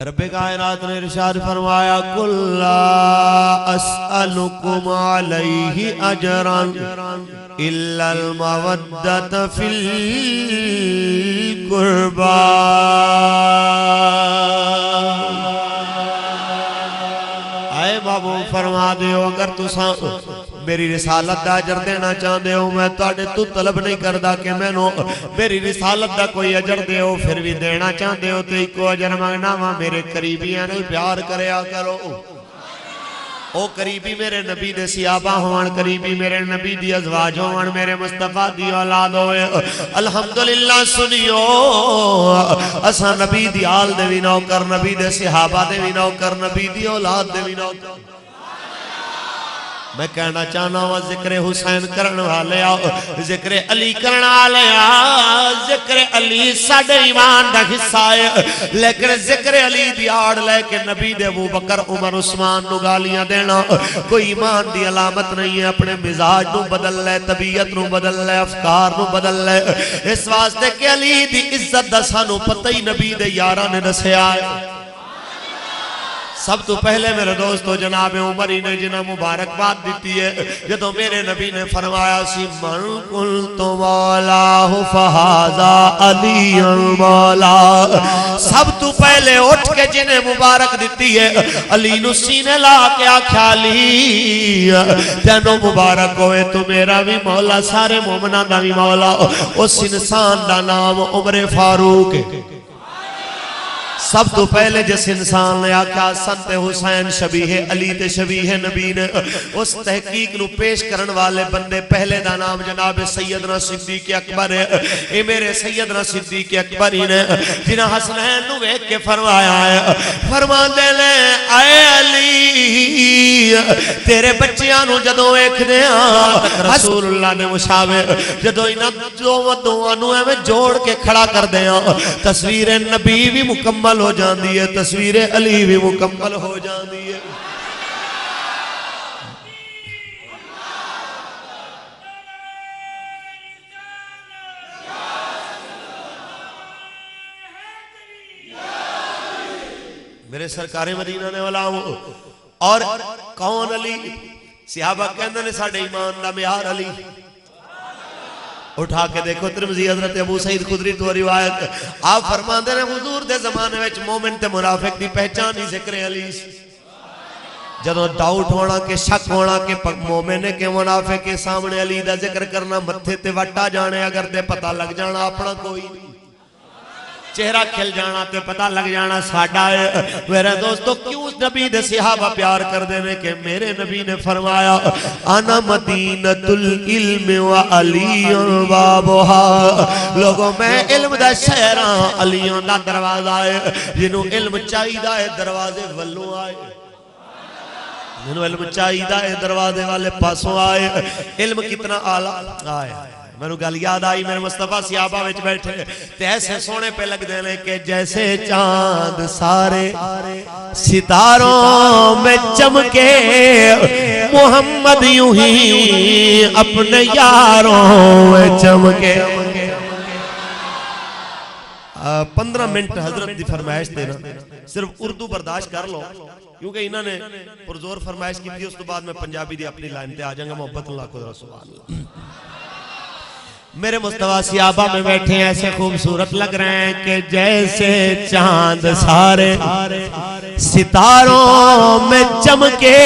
رب کائنات نے ارشاد فرمایا قل لا اسألکم علیہ اجرا الا المودۃ فی القربى اے محبوب فرما دیو اگر تساں میری رسالت دا اجر دینا چاہتے ہو میں تواڈے تو طلب نہیں کردا کہ میں نو میری رسالت دا کوئی اجر دیو پھر بھی دینا چاہتے ہو تو ایک اجر منگنا وا میرے قریبیاں نے پیار کریا کرو او قریبی میرے نبی دے صحابہ ہون قریبی میرے نبی دی ازواج ہون میرے مصطفیٰ دی اولاد ہوئے الحمدللہ سنیو اساں نبی دی آل دے بھی نوکر نبی دے صحابہ دے بھی نوکر نبی دی اولاد دے بھی نوکر میں کہنا چاہنا ہوں ذکر حسین کرنے والے آؤ ذکر علی کرنے والے آؤ ذکر علی ساڑھے ایمان دا حصہ ہے لیکن ذکر علی دیار لے کے نبی دے ابو بکر عمر عثمان نو گالیاں دینا کوئی ایمان دی علامت نہیں ہے اپنے مزاج نو بدل لے طبیعت نو بدل لے افکار نو بدل لے اس واسطے کہ علی دی عزت دا سانو پتہ ہی نبی دے یاران نے دسے آئے سب تو پہلے میرے دوستو جناب عمری نے جنہ مبارک بات دیتی ہے جدو میرے نبی نے فرمایا سی من قلت مولاہ فہذا علی مولا سب تو پہلے اٹھ کے جنہیں مبارک دیتی ہے علی نو سینے لا کے آکھا علی جنو مبارک ہوئے تو میرا بھی مولا سارے مومنہ دا بھی مولا اس انسان دا نام عمر فاروق ہے سب تو پہلے جس انسان نے آکھا سنت حسین شبیہ علی تے شبیہ نبی نے اس تحقیق نو پیش کرن والے بندے پہلے دا نام جناب سیدنا صدیق اکبر ہے اے میرے سیدنا صدیق اکبر ہی نے جنہ حسنین نو ایک کے فرمایا ہے فرما دے لے اے علی تیرے بچیاں نو جدو ایک دے رسول اللہ نے مشاوے جدو انہاں دو نو میں جوڑ کے کھڑا کر دے تصویر نبی بھی مکمل ہو جاندی ہے تصویر علی بھی مکمل ہو جاندی ہے میرے سرکار مدینہ نے والا اور کون علی صحابہ کہندے نے ساڑھے ایمان دا معیار علی اٹھا کے دیکھو ترمذی حضرت ابو سعید خدری تو روایت آپ فرماندے نے حضور دے زمانے وچ مومن تے منافق دی پہچان ہی ذکر علی جدو ڈاؤٹ ہونا کہ شک ہونا کہ مومن کے منافق کے سامنے علی دا ذکر کرنا متھے تے وٹا جانے اگر تے پتہ لگ جانا اپنا کوئی چہرہ کھل جانا تے پتہ لگ جانا ساڑھا ہے میرے دوستو کیوں نبی دے صحابہ پیار کر دینے کہ میرے نبی نے فرمایا انا مدینۃ العلم و علی بابھا لوگوں میں علم دا شہراں علیوں دا دروازہ ہے جنہوں علم چاہیدہ ہے دروازے والوں آئے جنہوں علم چاہیدہ ہے دروازے والے پاسوں آئے علم کتنا آلہ آئے میں نے گل یاد آئی میرے مصطفیٰ صحابہ وچ بیٹھے تے ایسے سونے پہ لگ دینے کہ جیسے چاند سارے ستاروں میں چمکے محمد یوں ہی اپنے یاروں میں چمکے 15 منٹ حضرت دی فرمائش دینا صرف اردو برداشت کر لو کیونکہ انہوں نے پرزور فرمائش کی تھی اس تو بعد میں پنجابی دی اپنی لائن تے آ جائیں گا محبت اللہ کو رسول اللہ میرے مصطفیٰ صحابہ میں بیٹھے ہیں ایسے خوبصورت لگ رہے ہیں کہ جیسے چاند سارے ستاروں میں چمکے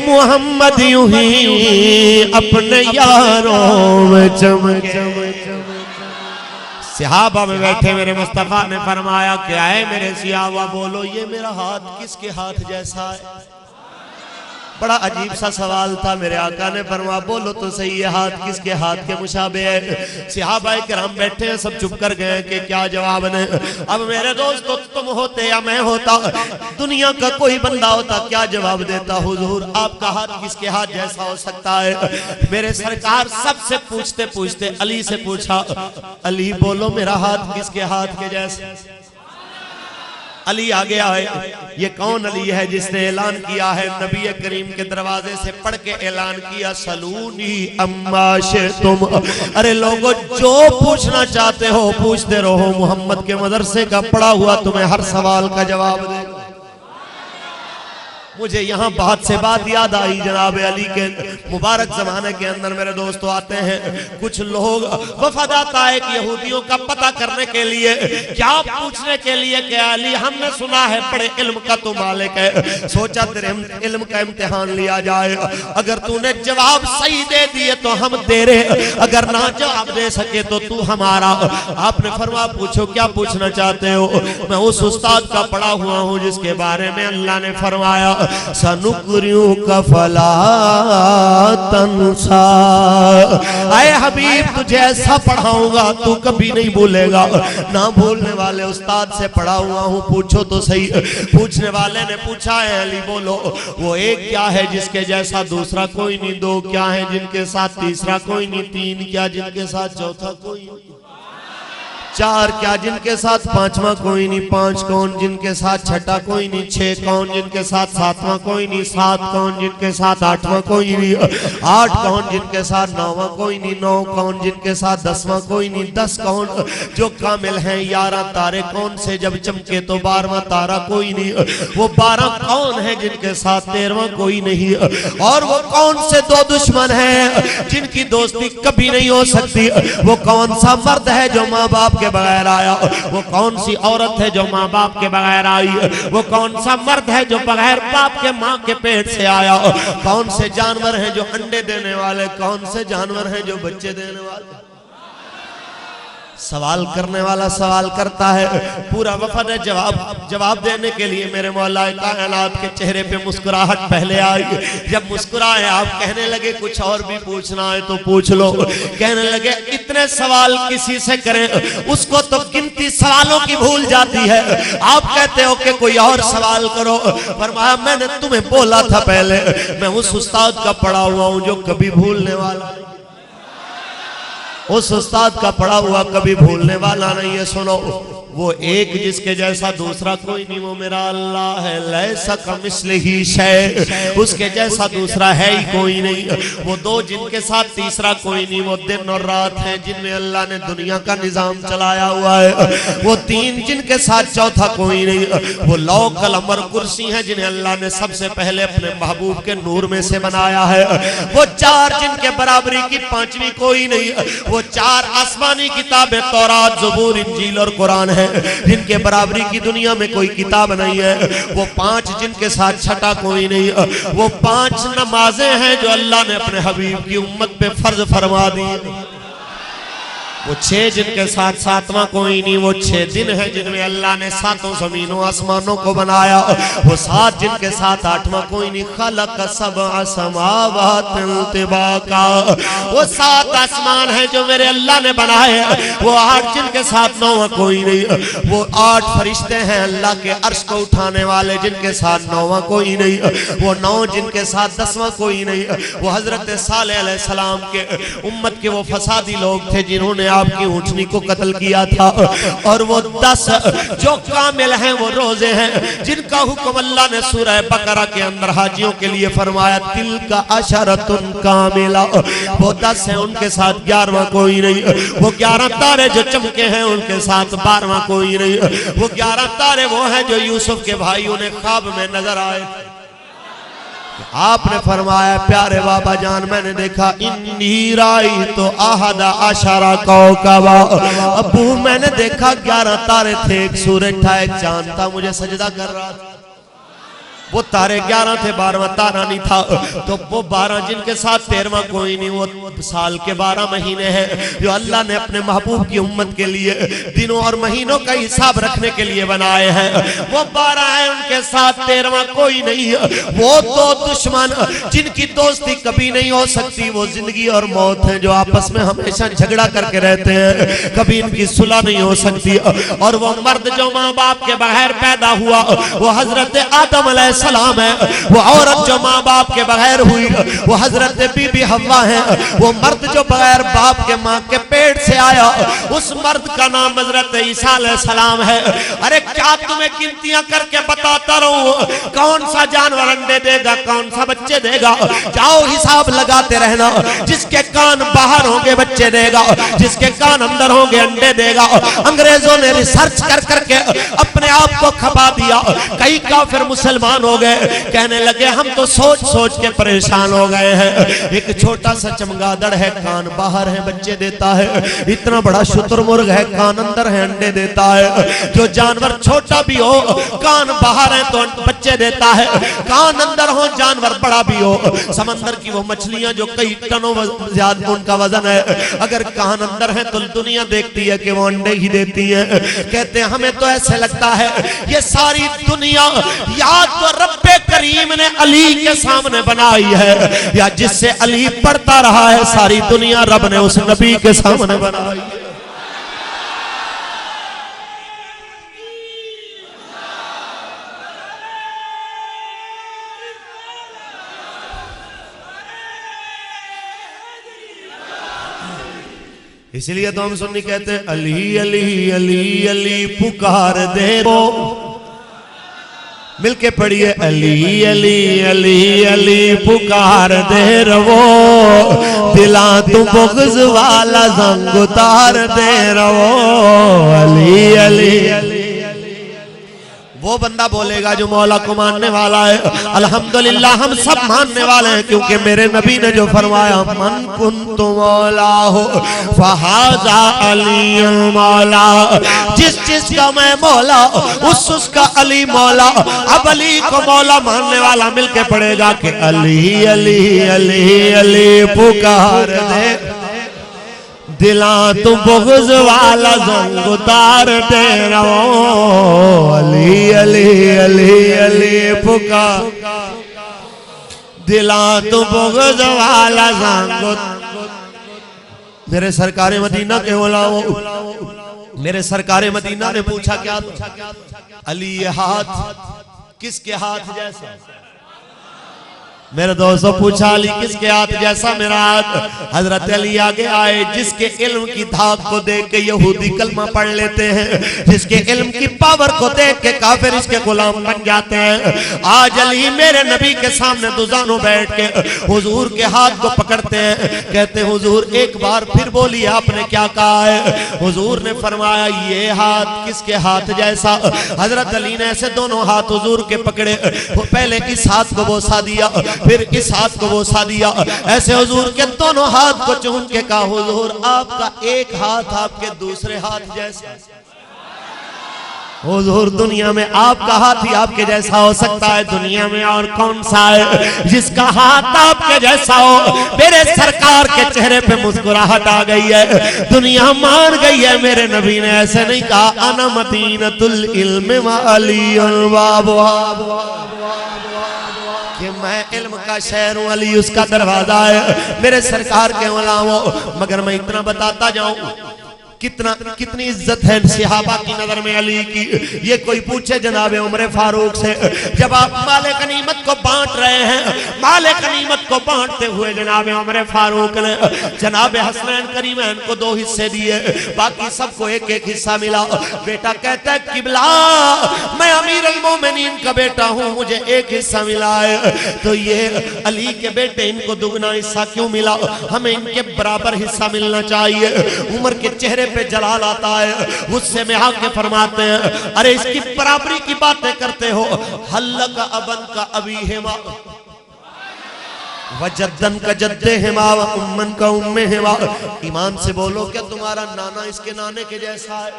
محمد یوں ہی اپنے یاروں میں چمکے صحابہ میں بیٹھے میرے مصطفیٰ نے فرمایا کہ آئے میرے صحابہ بولو یہ میرا ہاتھ کس کے ہاتھ جیسا ہے بڑا عجیب سا سوال تھا میرے آقا نے فرمایا بولو تو صحیح یہ ہاتھ کس کے ہاتھ کے مشابہ ہے صحابہ کرام بیٹھے ہیں سب چپ کر گئے کہ کیا جواب نے اب میرے دوستو تم ہوتے یا میں ہوتا دنیا کا کوئی بندہ ہوتا کیا جواب دیتا حضور آپ کا ہاتھ کس کے ہاتھ جیسا ہو سکتا ہے میرے سرکار سب سے پوچھتے پوچھتے علی سے پوچھا علی بولو میرا ہاتھ کس کے ہاتھ کے جیسا علی آگے آئے. یہ کون علی ہے جس نے اعلان کیا ہے نبی کریم کے دروازے سے پڑھ کے اعلان کیا سلونی اما شئتم. ارے لوگوں جو پوچھنا چاہتے ہو پوچھتے رہو، محمد کے مدرسے کا پڑھا ہوا تمہیں ہر سوال کا جواب دے گا. مجھے یہاں بات سے بات یاد آئی، جناب علی کے مبارک زمانے کے اندر میرے دوستو آتے ہیں کچھ لوگ وفد آتا ہے کہ یہودیوں کا پتہ کرنے کے لیے، کیا پوچھنے کے لیے کہ علی ہم نے سنا ہے بڑے علم کا تو مالک ہے، سوچا تیرے علم کا امتحان لیا جائے، اگر تو نے جواب صحیح دے دیے تو ہم تیرے، اگر نہ جواب دے سکے تو تو ہمارا. آپ نے فرمایا پوچھو کیا پوچھنا چاہتے ہو. میں اس استاد کا پڑھا ہوا ہوں جس کے بارے میں اللہ نے فرمایا سَنُقْرِئُكَ فَلَا تَنْسَى. اے حبیب تجھے ایسا پڑھاؤں گا تو کبھی نہیں بھولے گا. نہ بھولنے والے استاد سے پڑھا ہوا ہوں، پوچھو تو صحیح. پوچھنے والے نے پوچھا ہے علی بولو وہ ایک کیا ہے جس کے جیسا دوسرا کوئی نہیں، دو کیا ہے جن کے ساتھ تیسرا کوئی نہیں، تین کیا جن کے ساتھ چوتھا کوئی نہیں، چار کیا جن کے ساتھ پانچواں کوئی نہیں، پانچ کون جن کے ساتھ چھٹا کوئی نہیں، چھ کون جن کے ساتھ ساتواں کوئی نہیں، سات کون جن کے ساتھ آٹھواں کوئی نہیں، آٹھ کون جن کے ساتھ نوواں کوئی نہیں، نو کون جن کے ساتھ دسواں کوئی نہیں، دس کون جو کامل ہیں، 11 تارے کون سے جب چمکے تو 12واں تارہ کوئی نہیں، وہ 12 کون ہیں جن کے ساتھ 13واں کوئی نہیں، اور وہ کون سے دو دشمن ہیں جن کی دوستی کبھی نہیں ہو سکتی، وہ کون سا مرد ہے جو ماں باپ کے بغیر آیا، وہ کون سی عورت ہے جو ماں باپ کے بغیر آئی، وہ کون سا مرد ہے جو بغیر باپ کے ماں کے پیٹ سے آیا، کون سے جانور ہیں جو انڈے دینے والے، کون سے جانور ہیں جو بچے دینے والے. سوال کرنے والا سوال کرتا ہے، پورا وفد ہے جواب دینے کے لیے. میرے مولا کائنات کے چہرے پہ مسکراہٹ پہلے آئی. جب مسکرائے آپ کہنے لگے کچھ اور بھی پوچھنا ہے تو پوچھ لو. کہنے لگے اتنے سوال کسی سے کریں اس کو تو گنتی سوالوں کی بھول جاتی ہے، آپ کہتے ہو کہ کوئی اور سوال کرو. فرمایا میں نے تمہیں بولا تھا پہلے میں اس استاد کا پڑھا ہوا ہوں جو کبھی بھولنے والا، اس استاد کا پڑھا ہوا کبھی بھولنے والا نہیں ہے. سنو وہ ایک جس کے جیسا دوسرا کوئی نہیں، وہ میرا اللہ ہے. لیسا کمثلہ شیء، اس کے جیسا دوسرا ہے ہی کوئی نہیں. وہ دو جن کے ساتھ تیسرا کوئی نہیں، وہ دن اور رات ہیں جن میں اللہ نے دنیا کا نظام چلایا ہوا ہے. وہ تین جن کے ساتھ چوتھا کوئی نہیں. وہ لوح قلم اور کرسی ہیں جنہیں اللہ نے سب سے پہلے اپنے محبوب کے نور میں سے بنایا ہے. وہ چار جن کے برابری کی پانچویں کوئی نہیں. وہ چار آسمانی کتابیں تورات، زبور، انجیل اور قرآن ہے جن کے برابری کی دنیا میں کوئی کتاب نہیں ہے. وہ پانچ جن کے ساتھ چھٹا کوئی نہیں. وہ پانچ نمازیں ہیں جو اللہ نے اپنے حبیب کی امت پہ فرض فرما دی. وہ 6 جن کے ساتھ ساتواں کوئی نہیں. وہ 6 دن ہیں جن میں اللہ نے ساتوں زمینوں آسمانوں کو بنایا. وہ 7 جن کے ساتھ 8واں کوئی نہیں. خلق 7 سماوات طباقا، وہ 7 آسمان ہیں جو میرے اللہ نے بنائے. وہ 8 جن کے ساتھ 9واں کوئی نہیں. وہ 8 فرشتے ہیں اللہ کے عرش کو اٹھانے والے جن کے ساتھ 9واں کوئی نہیں. وہ 9 جن کے ساتھ 10واں کوئی نہیں. وہ حضرت صالح علیہ السلام کے امت کے وہ فسادی لوگ تھے جنہوں نے آپ کی اونٹنی کو قتل کیا تھا. اور وہ 10 جو کامل ہیں وہ روزے ہیں جن کا حکم اللہ نے سورہ بقرہ کے اندر حاجیوں کے لیے فرمایا تلک عشرۃ کاملہ. وہ 10 ہیں ان کے ساتھ 11واں کوئی نہیں. وہ 11 تارے جو چمکے ہیں ان کے ساتھ 12واں کوئی نہیں. وہ 11 تارے وہ ہیں جو یوسف کے بھائیوں نے خواب میں نظر آئے. آپ نے فرمایا پیارے بابا جان میں نے دیکھا انی رأیت احد عشر کوکبا. ابو میں نے دیکھا 11 تارے تھے، ایک سورج تھا، ایک چاند تھا، مجھے سجدہ کر رہا تھا. وہ تارے 11 تھے، 12واں تارہ نہیں تھا. تو وہ 12 جن کے ساتھ 13واں کوئی نہیں. وہ سال کے 12 مہینے ہیں جو اللہ نے اپنے محبوب کی امت کے لیے دنوں اور مہینوں کا حساب رکھنے کے لیے بنائے ہیں. وہ 12 ہیں ان کے ساتھ 13واں کوئی نہیں. وہ 2 دشمن جن کی دوستی کبھی نہیں ہو سکتی، وہ زندگی اور موت ہیں جو آپس میں ہمیشہ جھگڑا کر کے رہتے ہیں، کبھی ان کی صلح نہیں ہو سکتی. اور وہ مرد جو ماں باپ کے بغیر پیدا ہوا وہ حضرت آدم علیہ السلام ہے، وہ عورت جو ماں باپ کے بغیر ہوئی وہ حضرت بی بی حوا ہے، وہ مرد جو بغیر باپ کے ماں کے پیٹ سے آیا اس مرد کا نام حضرت عیسیٰ علیہ السلام ہے۔ ارے کیا تمہیں گنتیاں کر کے بتاتا رہوں کون سا جانور انڈے دے گا کون سا بچے دے گا؟ جاؤ حساب لگاتے رہنا، جس کے کان باہر ہوں گے بچے دے گا، جس کے کان اندر ہوں گے انڈے دے گا۔ انگریزوں نے ریسرچ کر کر کے اپنے آپ کو کھپا دیا، کئی کافر مسلمان ہو گئے، کہنے لگے ہم تو سوچ سوچ کے پریشان ہو گئے ہیں۔ ایک چھوٹا سا چمگادڑ ہے کان باہر ہے بچے دیتا ہے، اتنا بڑا شتر مرغ ہے کان اندر ہے انڈے دیتا ہے۔ جو جانور چھوٹا بھی ہو کان باہر ہے تو بچے دیتا ہے، کان اندر ہو جانور بڑا بھی ہو۔ سمندر کی وہ مچھلیاں جو کئی ٹنوں زیادہ ان کا وزن ہے، اگر کان اندر ہے تو دنیا دیکھتی ہے کہ وہ انڈے ہی دیتی ہیں۔ کہتے ہیں ہمیں تو ایسے لگتا ہے یہ ساری دنیا یا تو رب کریم نے علی کے سامنے بنائی ہے یا جس سے علی پڑھتا رہا ہے ساری دنیا رب نے اس نبی کے سامنے بنائی ہے۔ اس لیے تو ہم سنی کہتے ہیں علی علی علی علی پکار دے رو، مل کے پڑھیے علی علی علی علی پکار دے رو، دلاں تو بغض والا زنگ اتار دے رو، علی علی علی وہ بندہ بولے گا جو مولا کو ماننے والا ہے۔ الحمدللہ ہم سب ماننے والے ہیں کیونکہ میرے نبی نے جو فرمایا من کنت مولاہ فہذا علی مولا، جس جس کا میں مولا اس کا علی مولا۔ اب علی کو مولا ماننے والا مل کے پڑھے گا کہ علی علی علی علی پکار دے، دلاں تو بغض والا زنگ اتار دے رو، علی علی علی علی پکار، دلاں تو بغض والا زنگ اتار۔ میرے سرکار مدینہ کے علماء، میرے سرکار مدینہ نے پوچھا کیا علی یہ ہاتھ کس کے ہاتھ جیسا؟ میرے دوستوں پوچھا علی کس کے ہاتھ جیسا میرا ہاتھ؟ حضرت علی آگے آئے جس کے علم کی دھاک کو دیکھ کے یہودی کلمہ پڑھ لیتے ہیں، جس کے علم کی پاور کو دیکھ کے کافر اس کے غلام بن جاتے ہیں۔ آج علی میرے نبی کے سامنے دوزانوں بیٹھ کے حضور کے ہاتھ کو پکڑتے ہیں، کہتے ہیں حضور ایک بار پھر بولیے آپ نے کیا کہا ہے؟ حضور نے فرمایا یہ ہاتھ کس کے ہاتھ جیسا؟ حضرت علی نے ایسے دونوں ہاتھ حضور کے پکڑے، پہلے اس ہاتھ کو بوسا دیا پھر اس ہاتھ کو بوسا دیا، ایسے حضور کے دونوں ہاتھ کو چون کے کہا حضور آپ کا ایک ہاتھ آپ کے دوسرے ہاتھ جیسا۔ حضور دنیا میں آپ کا ہاتھ ہی آپ کے جیسا ہو سکتا ہے، دنیا میں اور کون سا ہے جس کا ہاتھ آپ کے جیسا ہو؟ میرے سرکار کے چہرے پہ مسکراہٹ آ گئی ہے، دنیا مان گئی ہے۔ میرے نبی نے ایسے نہیں کہا انا مدینۃ العلم وعلی الباب، کہ میں علم کا شہر ہوں علی اس کا دروازہ ہے۔ میرے سرکار کے علماء، مگر میں اتنا بتاتا جاؤں کتنی عزت ہے صحابہ کی نظر میں علی کی۔ یہ کوئی پوچھے جناب عمر فاروق سے، جب آپ مال غنیمت کو بانٹ رہے ہیں، مال غنیمت کو بانٹتے ہوئے جناب عمر فاروق نے جناب حسنین کریمین کو 2 حصے دیے، باقی سب کو ایک ایک حصہ ملا۔ بیٹا کہتا ہے قبلہ میں امیر المومنین کا بیٹا ہوں، مجھے ایک حصہ ملا ہے، تو یہ علی کے بیٹے ان کو دگنا حصہ کیوں ملا؟ ہمیں ان کے برابر حصہ ملنا چاہیے۔ عمر کے چہرے پہ جلال آتا ہے، غصے میں آ کے فرماتے ہیں ارے اس کی برابری کی باتیں کرتے ہو، حلق ابن کا ابیہما وجدن کا جدہما وامن کا امہما، ایمان سے بولو کیا تمہارا نانا اس کے نانے کے جیسا ہے؟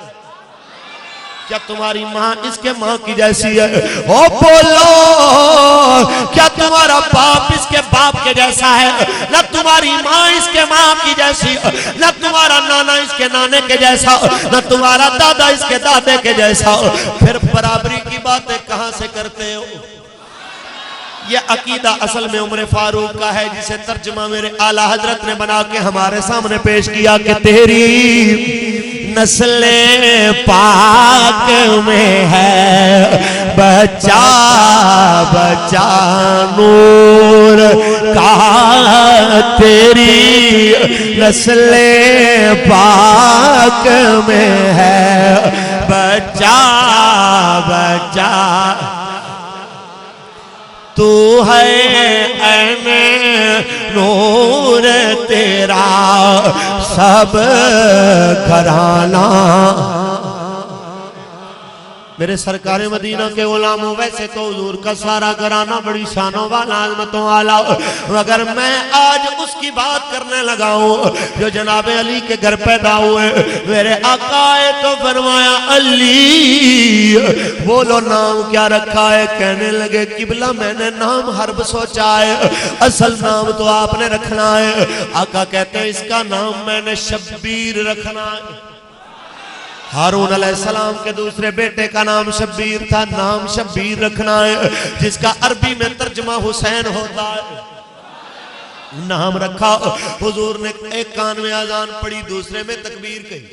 کیا تمہاری ماں اس کے ماں کی جیسی ہے؟ او بولو کیا تمہارا باپ اس کے باپ کے جیسا ہے؟ نہ تمہاری ماں اس کے ماں کی جیسی، نہ تمہارا نانا اس کے نانے کے جیسا، نہ تمہارا دادا اس کے دادے کے جیسا، پھر برابری کی باتیں کہاں سے کرتے ہو؟ یہ عقیدہ اصل میں عمر فاروق کا ہے، جسے ترجمہ میرے اعلیٰ حضرت نے بنا کے ہمارے سامنے پیش کیا کہ تیری نسل پاک میں ہے بچہ بچا نور کا تیری نسل پاک میں ہے، بچا بچا تو ہے عین نور تیرا سب گھرانہ۔ میرے سرکار مدینہ کے غلاموں، ویسے تو حضور کا سارا گھرانہ بڑی شانوں والا، عظمتوں والا، مگر میں آج اس کی بات کرنے لگا ہوں جو جناب علی کے گھر پیدا ہوئے۔ میرے آقا ہے تو فرمایا علی بولو نام کیا رکھا ہے؟ کہنے لگے قبلہ میں نے نام حرب سوچا ہے، اصل نام تو آپ نے رکھنا ہے۔ آقا کہتے ہیں اس کا نام میں نے شبیر رکھنا ہے۔ ہارون علیہ السلام کے دوسرے بیٹے کا نام شبیر تھا، نام شبیر رکھنا ہے، جس کا عربی میں ترجمہ حسین ہوتا ہے۔ نام رکھا، حضور نے ایک کان میں اذان پڑھی، دوسرے میں تکبیر کہی۔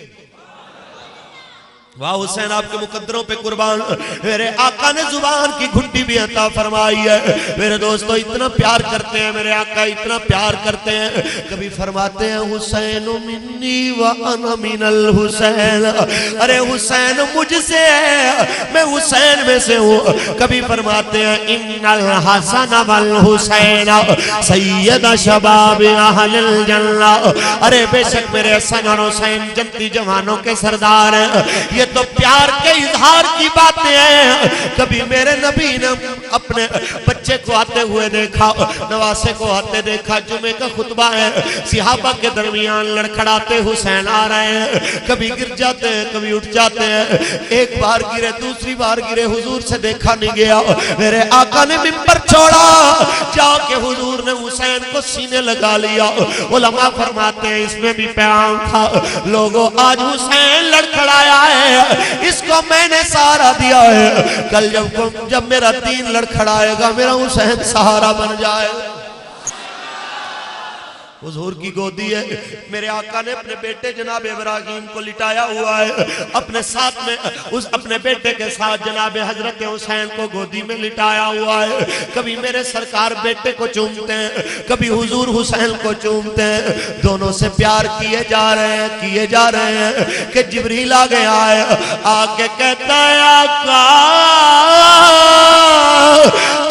واہ حسین آپ کے مقدروں پہ قربان۔ میرے آقا نے زبان کی گھٹی بھی عطا فرمائی ہے۔ میرے دوستو اتنا پیار کرتے ہیں میرے آقا، اتنا پیار کرتے ہیں، کبھی فرماتے ہیں حسین منی وانا من الحسین، ارے حسین مجھ سے ہے میں حسین میں سے ہوں۔ کبھی فرماتے ہیں ان الحسن والحسین سید شباب اہل الجنہ، ارے بے شک میرے حسن اور حسین جنتی جوانوں کے سردار ہیں۔ یہ تو پیار کے اظہار کی باتیں ہیں۔ کبھی میرے نبی نے اپنے بچے کو آتے ہوئے دیکھا، نواسے کو آتے دیکھا، جمعے کا خطبہ ہے، صحابہ کے درمیان لڑکھڑاتے حسین آ رہے ہیں، کبھی گر جاتے ہیں کبھی اٹھ جاتے ہیں، ایک بار گرے دوسری بار گرے، حضور سے دیکھا نہیں گیا۔ میرے آقا نے ممبر چھوڑا، جا کے حضور نے حسین کو سینے لگا لیا۔ علماء فرماتے ہیں اس میں بھی پیغام تھا، لوگوں آج حسین لڑکھڑایا ہے، اس کو میں نے سہارا دیا ہے، کل جب میرا دین لڑکھڑائے گا میرا حسین سہارا بن جائے۔ حضور کی گودی ہے، میرے آقا نے اپنے بیٹے جناب ابراہیم کو لٹایا ہوا ہے، اپنے ساتھ میں اپنے بیٹے کے ساتھ جناب حضرت حسین کو گودی میں لٹایا ہوا ہے۔ کبھی میرے سرکار بیٹے کو چومتے ہیں، کبھی حضور حسین کو چومتے ہیں، دونوں سے پیار کیے جا رہے ہیں کہ جبریل آ گیا ہے، آکے کہتا ہے آقا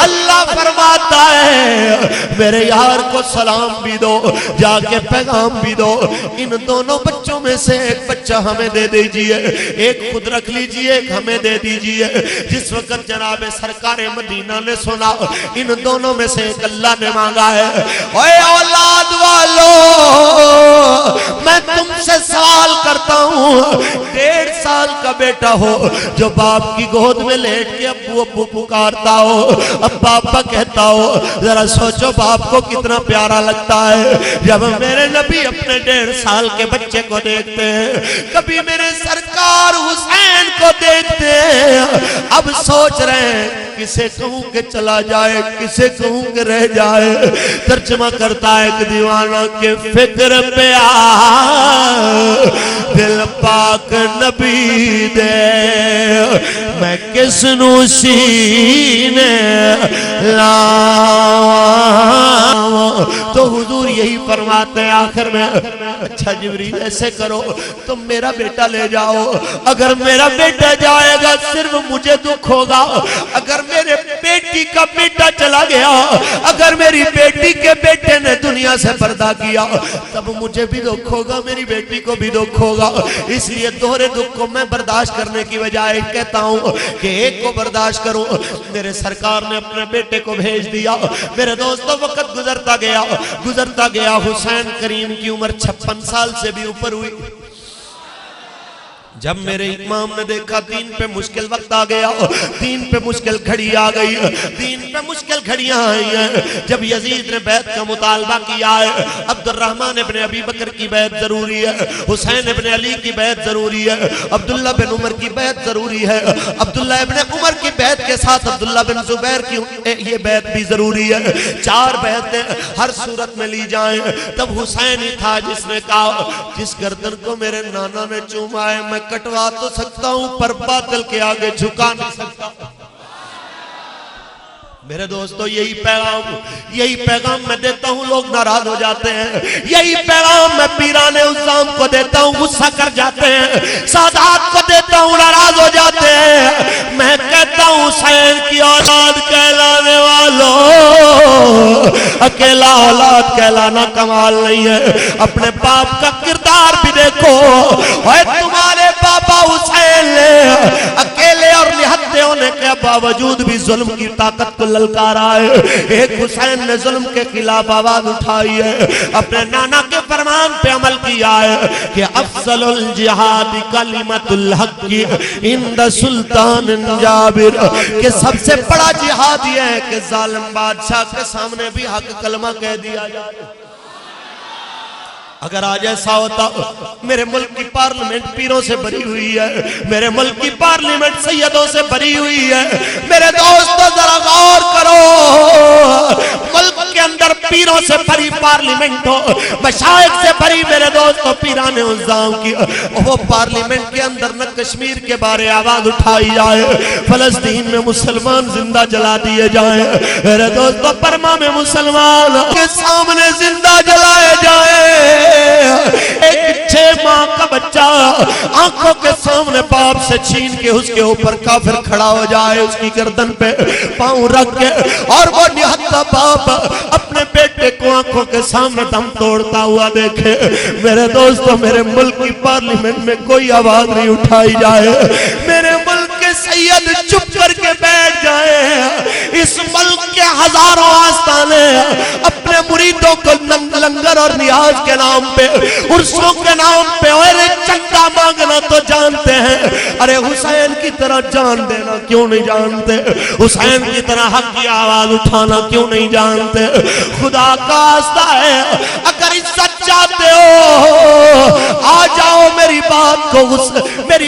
اللہ فرماتا ہے میرے یار کو سلام بھی دو، جا کے پیغام بھی دو، ان دونوں بچوں میں سے ایک بچہ ہمیں دے دیجئے، ایک خود رکھ لیجئے، ایک ہمیں دے دیجئے۔ جس وقت جناب سرکار مدینہ نے سنا ان دونوں میں سے ایک اللہ نے مانگا ہے، اے اولاد والو میں تم سے سوال کرتا ہوں، 1.5 سال کا بیٹا ہو جو باپ کی گود میں لیٹ کے ابو ابو پکارتا ہو، ابا ابا کہتا ہو، ذرا سوچو باپ کو کتنا پیارا لگتا ہے جب میرے نبی اپنے 1.5 سال کے بچے کو دیکھتے ہیں، کبھی میرے سرکار حسین کو دیکھتے ہیں، اب سوچ رہے ہیں کسے کہوں کہ چلا جائے، کسے کہوں کہ رہ جائے۔ ترجمہ کرتا ہے ایک دیوانہ کے فکر پہ آ دل پاک نبی دے، میں کس نو سینے لاؤں۔ تو حضور یہی فرماتے ہیں آخر میں، اچھا جبریل ایسے کرو تم میرا بیٹا لے جاؤ، اگر میرا بیٹا جائے گا صرف مجھے دکھ ہوگا، اگر میرے بیٹی کا بیٹا چلا گیا، اگر میری بیٹی کے بیٹے نے دنیا سے پردہ کیا تب مجھے بھی دکھ ہوگا، میری بیٹی کو بھی دکھ ہوگا۔ اس لیے دوہرے دکھ کو میں برداشت کرنے کی بجائے کہتا ہوں کہ ایک کو برداشت کروں۔ میرے سرکار نے اپنے بیٹے کو بھیج دیا۔ میرے دوستوں وقت گزرتا گیا، حسین کریم کی عمر 56 سال سے بھی اوپر ہوئی۔ جب میرے امام نے دیکھا دین پہ مشکل وقت آ گیا، دین پہ مشکل گھڑی آ گئی، دین پہ مشکل گھڑیاں آئی ہیں، جب یزید نے بیعت کا مطالبہ کیا ہے، عبد الرحمن ابن ابی بکر کی بیعت ضروری ہے، حسین ابن علی کی بیعت ضروری ہے، عبداللہ بن عمر کی بیعت ضروری ہے، عبداللہ ابن عمر کی بیعت کے ساتھ عبداللہ بن زبیر کی یہ بیعت بھی ضروری ہے، 4 بیعتیں ہر صورت میں لی جائیں۔ تب حسین ہی تھا جس نے کہا جس گردن کو میرے نانا نے چوما ہے میں کٹوا تو سکتا ہوں پر باطل کے آگے جھکا نہیں سکتا۔ میرے دوستو یہی پیغام میں دیتا ہوں، لوگ ناراض ہو جاتے ہیں. یہی پیغام میں پیران عظام کو دیتا ہوں، غصہ کر جاتے ہیں. سادات کو دیتا ہوں، ناراض ہو جاتے ہیں. میں کہتا ہوں حسین کی اولاد کہلانے والوں، اکیلا اولاد کہلانا کمال نہیں ہے. اپنے باپ کا کردار بھی دیکھو. اور تمہارے بابا حسین نے اکیلے اور نہتے ہونے کے باوجود بھی ظلم کی طاقت کو للکارا ہے. ایک حسین نے ظلم کے خلاف آواز اٹھائی ہے، اپنے نانا کے فرمان پہ عمل کیا ہے کہ افضل الجہاد کلمۃ الحق عند سلطان جابر، کہ سب سے بڑا جہاد یہ ہے کہ ظالم بادشاہ کے سامنے بھی حق کلمہ کہہ دیا جائے. اگر آج ایسا ہوتا، میرے ملک کی پارلیمنٹ پیروں سے بھری ہوئی ہے، میرے ملک کی پارلیمنٹ سیدوں سے بھری ہوئی ہے. میرے دوستو ذرا غور کرو، ملک کے اندر پیروں سے بھری پارلیمنٹ ہو، مشائخ سے بھری میرے دوستو پیران عظام کی، وہ پارلیمنٹ کے اندر نہ کشمیر کے بارے آواز اٹھائی جائے، فلسطین میں مسلمان زندہ جلا دیے جائیں، میرے دوستو برما میں مسلمان کے سامنے زندہ جلائے جائیں. ایک 6 ماہ کا بچہ آنکھوں کے سامنے باپ سے چھین کے اس کے اوپر کافر کھڑا ہو جائے، اس کی گردن پہ پاؤں رکھ کے، اور وہ نہتا باپ اپنے بیٹے کو آنکھوں کے سامنے دم توڑتا ہوا دیکھے. میرے دوستو میرے ملک کی پارلیمنٹ میں کوئی آواز نہیں اٹھائی جائے، میرے ملک کے سید چپ کر کے بیٹھ جائے. اس ملک کے ہزاروں آستانے اپنے مریدوں کو لنگر اور نیاز کے نام پہ، عرصوں کے نام پہ اور چندہ مانگنا تو جانتے ہیں، ارے حسین کی طرح جان دینا کیوں نہیں جانتے؟ حسین کی طرح حق کی آواز اٹھانا کیوں نہیں جانتے؟ خدا کا واسطہ ہے، اگر عزت چاہتے ہو آ جاؤ. میری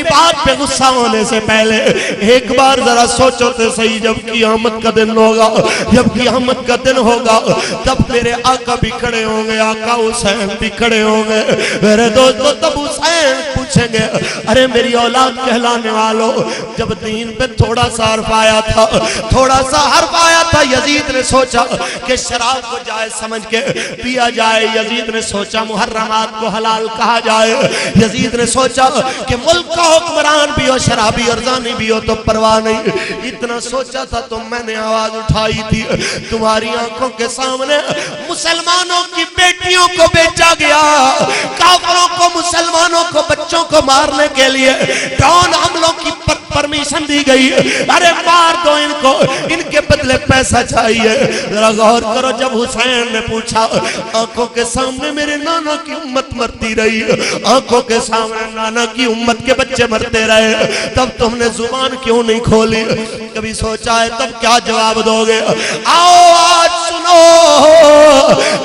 بات پہ غصہ ہونے سے پہلے ایک بار ذرا سوچو تو صحیح، جب قیامت کا دن ہوگا، جب قیامت کا دن ہوگا تب میرے آقا بھی کھڑے ہوں گے، آقا حسین بھی کھڑے ہوں گے. میرے دوستو تب حسین پوچھیں گے، ارے میری اولاد کہلانے والوں، جب دین پہ تھوڑا سا حرف آیا تھا، تھوڑا سا حرف آیا تھا، یزید نے سوچا کہ شراب کو جائز سمجھ کے پیا جائے، یزید نے سوچا محرمات کو حلال کہا جائے، یزید نے سوچا کہ ملک کا حکمران بھی ہو، شرابی اور زانی بھی ہو تو پرواہ نہیں. اتنا سوچا تھا تو میں نے آواز اٹھائی تھی. تمہاری آنکھوں کے سامنے مسلمانوں کی بیٹیوں کو بیچا گیا، کافروں کو، مسلمانوں کو، بچوں کو مارنے کے لیے ڈرون حملوں کی پرمیشن دی گئی. ارے مار دو ان کو، ان کے بدلے پیسہ چاہیے. ذرا غور کرو، جب حسین نے پوچھا، آنکھوں کے سامنے میرے نانا کی امت مرتی رہی، آنکھوں کے سامنے نانا کی امت کے بچے مرتے رہے، تب تم نے زبان کیوں نہیں کھولی؟ کبھی سوچا ہے تب کیا جواب دو گے؟ آؤ آج سنو،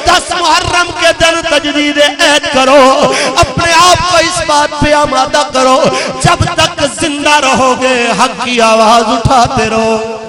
10 محرم کے دن تجدید عہد کرو، اپنے آپ کو اس بات پہ آمادہ کرو، جب تک زندہ رہو گے حق کی آواز اٹھاتے رہو.